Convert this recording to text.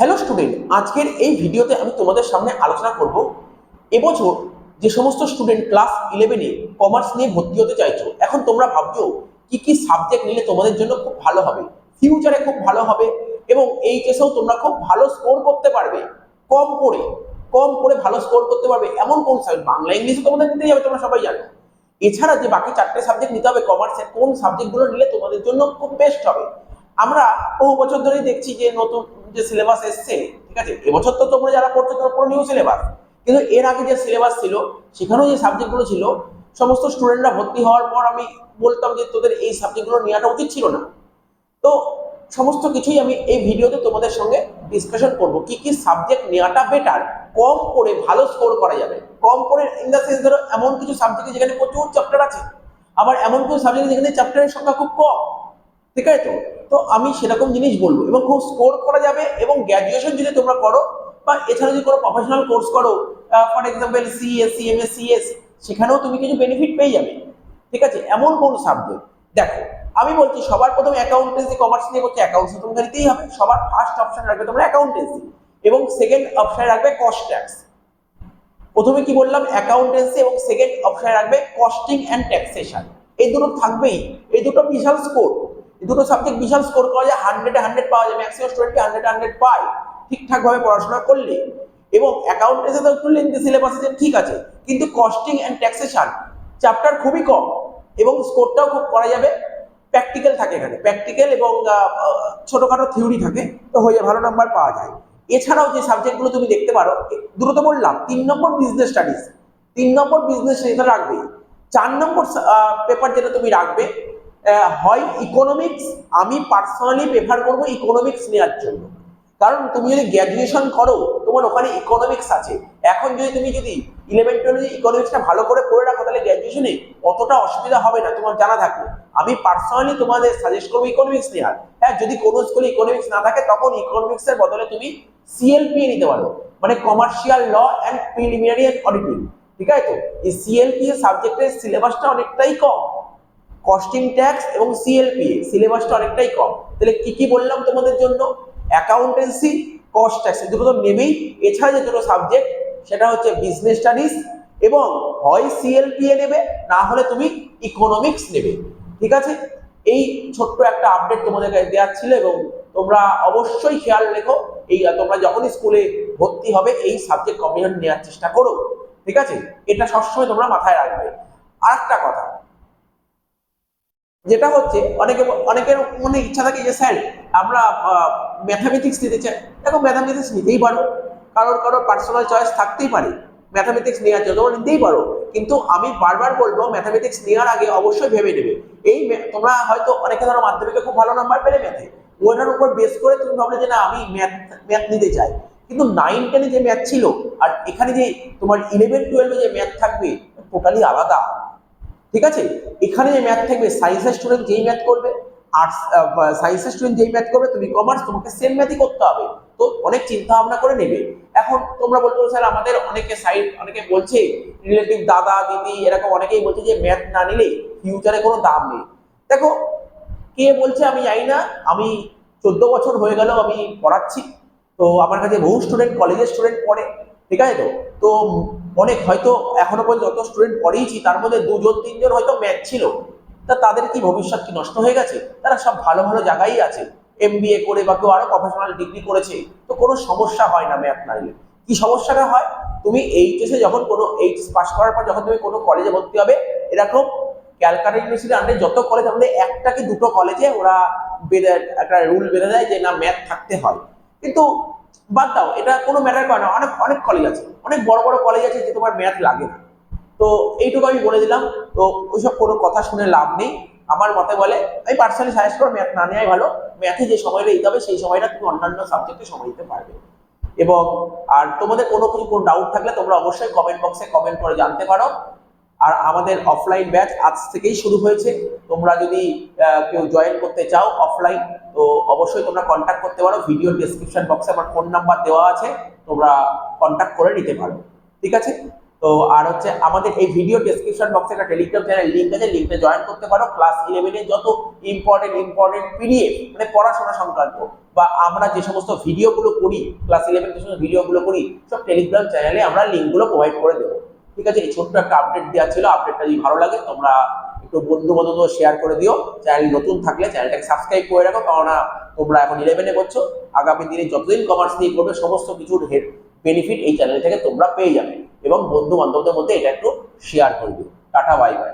Hello student, আজকের এই ভিডিওতে আমি তোমাদের সামনে আলোচনা করব এবছর যে সমস্ত স্টুডেন্ট ক্লাস 11-এ কমার্স নিয়ে ভর্তি হতে চাইছো। এখন তোমরা ভাবছো কি কি সাবজেক্ট নিলে তোমাদের জন্য খুব ভালো হবে, ফিউচারে খুব ভালো হবে এবং এইচএসেও তোমরা খুব ভালো স্কোর করতে পারবে। কম করে কম করে ভালো স্কোর করতে পারবে এমন কোন সাবজেক্ট? বাংলা ইংলিশে তোমাদের নিতেই হবে, তোমরা সবাই জানো। এছাড়া যে বাকি 4টে সাবজেক্ট নিতে হবে কমার্সের, কোন সাবজেক্টগুলো নিলে তোমাদের জন্য খুব বেস্ট হবে। আমরা বহু বছর ধরেই দেখছি যে নতুন যে সিলেবাস এসছে, ঠিক আছে, এবছর তো তোমরা যারা পড়ছো তোমরা পুরো নিউ সিলেবাস, কিন্তু এর আগে যে সিলেবাস ছিল সেখানেও যে সাবজেক্টগুলো ছিল সমস্ত স্টুডেন্টরা ভর্তি হওয়ার পর আমি বলতাম যে তোদের এই সাবজেক্টগুলো নেওয়াটা উচিত ছিল না। তো সমস্ত কিছুই আমি এই ভিডিওতে তোমাদের সঙ্গে ডিসকাশন করব, কি কি সাবজেক্ট নেওয়াটা বেটার, কম করে ভালো স্কোর করা যাবে। কম করে ইন দ্য সেন্স, ধরো এমন কিছু সাবজেক্ট যেখানে প্রচুর চ্যাপ্টার আছে, আবার এমন কিছু সাবজেক্ট যেখানে চ্যাপ্টারের সংখ্যা খুব কম, ঠিক আছে। তো তো আমি সেরকম জিনিস বলবো এবং খুব স্কোর করা যাবে। এবং গ্র্যাজুয়েশন যদি তোমরা করো বা এছাড়া যদি কোনো প্রফেশনাল কোর্স করো, for example CS, CMS, CS, সেখানেও তুমি কিছু বেনিফিট পেয়ে যাবে, ঠিক আছে। এমন কোন সাবজেক্ট দেখো, আমি বলছি সবার প্রথমে অ্যাকাউন্টেন্সি, কমার্স নিয়ে করছে অ্যাকাউন্টস, তোমাকে নিতেই হবে। সবার ফার্স্ট অপশন রাখবে তোমরা অ্যাকাউন্টেন্সি এবং সেকেন্ড অপশনে রাখবে কস্ট ট্যাক্স। প্রথমে কি বললাম, অ্যাকাউন্টেন্সি এবং সেকেন্ড অপশনে রাখবে কস্টিং অ্যান্ড ট্যাক্সেশন। এই দুটো থাকবেই, এই দুটো বিশাল স্কোর, এই দুটো সাবজেক্ট বিশাল স্কোর করা যায়, 100-এ 100 পাওয়া যায়, ম্যাক্সিমাম স্টুডেন্ট 100-এ 100 পায় ঠিকঠাক ভাবে পড়াশোনা করলে। এবং অ্যাকাউন্টেন্সি তো একটু লেন্থি সিলেবাস আছে, ঠিক আছে, কিন্তু কস্টিং অ্যান্ড ট্যাক্সেশন চ্যাপ্টার খুবই কম এবং স্কোরটাও খুব করা যাবে। প্র্যাকটিক্যাল থাকে এখানে, প্র্যাকটিক্যাল এবং ছোটখাটো থিওরি থাকে, তো হয়ে ভালো নাম্বার পাওয়া যায়। এছাড়াও যে সাবজেক্টগুলো তুমি দেখতে পারো, দ্রুত বললাম, 3 নম্বর বিজনেস স্টাডিজ, 3 নম্বর বিজনেস স্টাডিজ রাখবে। 4 নম্বর পেপার যেটা তুমি রাখবে হয় ইকোনমিক্স। আমি পার্সোনালি প্রেফার করবো ইকোনমিক্স নেওয়ার জন্য, কারণ তুমি যদি গ্র্যাজুয়েশন করো তোমার ওখানে ইকোনমিক্স আছে। এখন যদি 11-12 ইকোনমিক্সটা ভালো করে পড়ে রাখো, তাহলে গ্র্যাজুয়েশনে অতটা অসুবিধা হবে না তোমার জানা থাকবে। আমি পার্সোনালি তোমাদের সাজেস্ট করবো ইকোনমিক্স নেওয়ার। হ্যাঁ, যদি কোনো স্কুলে ইকোনমিক্স না থাকে তখন ইকোনমিক্সের বদলে তুমি সিএলপি নিতে পারো, মানে commercial law and preliminary auditing, ঠিক আছে। তো এই সিএলপি সাবজেক্টের সিলেবাসটা অনেকটাই কম, কস্টিং ট্যাক্স এবং সিএলপি সিলেবাসটা অনেকটাই কম। তাহলে কি কি বললাম তোমাদের জন্য, অ্যাকাউন্টেন্সি, কস্ট ট্যাক্স, দুটো তো নেবেই। এছাড়া যে দুটো সাবজেক্ট সেটা হচ্ছে বিজনেস স্টাডিজ এবং হয় সিএলপিএ নেবে, না হলে তুমি ইকোনমিক্স নেবে, ঠিক আছে। এই ছোট্ট একটা আপডেট তোমাদেরকে দেওয়ার ছিল এবং তোমরা অবশ্যই খেয়াল রেখো, এই তোমরা যখনই স্কুলে ভর্তি হবে এই সাবজেক্ট কম্বিনেশন নেওয়ার চেষ্টা করো, ঠিক আছে। এটা সবসময় তোমরা মাথায় রাখবে। আর একটা কথা যেটা হচ্ছে, অনেকের মনে ইচ্ছা থাকে যে স্যার আমরা ম্যাথামেটিক্স নিতে চাই। দেখো, ম্যাথামেটিক্স নিতেই পারো, কারোর পার্সোনাল চয়েস থাকতেই পারে, ম্যাথামেটিক্স নেওয়ার জন্য তোমরা নিতেই পারো। কিন্তু আমি বারবার বলবো ম্যাথামেটিক্স নেওয়ার আগে অবশ্যই ভেবে নেবে। তোমরা হয়তো অনেকে ধরো মাধ্যমিকে খুব ভালো নাম্বার পেলে ম্যাথে, ওটার উপর বেস করে তুমি ভাবলে যে না আমি ম্যাথ নিতে চাই, কিন্তু 9-10-এ যে ম্যাথ ছিল আর এখানে যে তোমার 11-12-এ যে ম্যাথ থাকবে টোটালি আলাদা, ঠিক আছে। এখানে যে ম্যাথ থাকবে, সায়েন্সের স্টুডেন্ট যেই ম্যাথ করবে, আর্টস সায়েন্সের স্টুডেন্ট যেই ম্যাথ করবে, তুমি কমার্স, তোমাকে সেম ম্যাথই করতে হবে। তো অনেক চিন্তা ভাবনা করে নেবে। এখন তোমরা বলতে পারো স্যার আমাদের অনেকে বলছে, রিলেটিভ দাদা দিদি এরকম অনেকেই বলছে যে ম্যাথ না নিলে ফিউচারে কোনো দাম নেই। দেখো, কে বলছে আমি জানি না, আমি 14 বছর হয়ে গেল আমি পড়াচ্ছি, তো আমার কাছে বহু স্টুডেন্ট, কলেজের স্টুডেন্ট পড়ে, ঠিক আছে। তো তো অনেক হয়তো এখনো পর্যন্ত যত স্টুডেন্ট পড়িয়েছি তার মধ্যে 2-3 জন হয়তো ম্যাথ ছিল, তা তাদের কি ভবিষ্যৎ কি নষ্ট হয়ে গেছে? তারা সব ভালো ভালো জায়গায় আছে, এমবিএ করে বা কেউ আরো প্রফেশনাল ডিগ্রি করেছে, তো কোনো সমস্যা হয় না ম্যাথ না নিলে। কি সমস্যাটা হয়, তুমি এইচএসে যখন কোনো এইচএস পাস করার পর যখন তুমি কোনো কলেজে ভর্তি হবে, এরকম ক্যালকাটা ইউনিভার্সিটির আন্ডারে যত কলেজ, আমাদের একটা কি দুটো কলেজে ওরা একটা রুল বেঁধে দেয় যে না ম্যাথ থাকতে হয়। কিন্তু বাদ দাও, এটা কোনো ম্যাটার করে না, অনেক অনেক কলেজ আছে, অনেক বড় বড় কলেজ আছে যে তোমার ম্যাথ লাগে না। তো এইটুকু আমি বলে দিলাম। তো ওইসব কোনো কথা শুনে লাভ নেই। আমার মতে বলে আমি পার্সোনালি সাজেস্ট করবো ম্যাথ না নেওয়াই ভালো। ম্যাথে যে সময়টা দিতে হবে সেই সময়টা তুমি অন্যান্য সাবজেক্টে সময় দিতে পারবে। এবং আর তোমাদের কোনো ডাউট থাকলে তোমরা অবশ্যই কমেন্ট বক্সে কমেন্ট করে জানতে পারো। আর আমাদের অফলাইন ব্যাচ আজ থেকেই শুরু হয়েছে। তোমরা যদি কেউ জয়েন করতে চাও অফলাইন, তো অবশ্যই তোমরা কন্ট্যাক্ট করতে পারো। ভিডিও ডেসক্রিপশন বক্সে আমার ফোন নাম্বার দেওয়া আছে, তোমরা কন্ট্যাক্ট করে নিতে পারো, ঠিক আছে। তো আর হচ্ছে আমাদের এই ভিডিও ডেসক্রিপশন বক্সে একটা টেলিগ্রাম চ্যানেল লিংক আছে, লিংকে জয়েন করতে পারো। ক্লাস 11 এর যত ইম্পর্টেন্ট পিডিএফ মানে পড়াশোনা সংক্রান্ত বা আমরা যে সমস্ত ভিডিওগুলো করি, ক্লাস 11 যে সমস্ত ভিডিওগুলো করি, সব টেলিগ্রাম চ্যানেলে আমরা লিংকগুলো প্রোভাইড করে দেবো। ঠিক আছে, এই ছোট্ট একটা আপডেট দেওয়া ছিল। আপডেটটা যদি ভালো লাগে তোমরা একটু বন্ধু বান্ধব শেয়ার করে দিও। চ্যানেল নতুন থাকলে চ্যানেলটাকে সাবস্ক্রাইব করে রাখো, কারণ তোমরা এখন 11 করছো, আগামী দিনে যতদিন কমার্স নিয়ে করবে সমস্ত কিছুর বেনিফিট এই চ্যানেল থেকে তোমরা পেয়ে যাবে, এবং বন্ধু বান্ধবদের মধ্যে এটা একটু শেয়ার করবে। Tata, bye bye.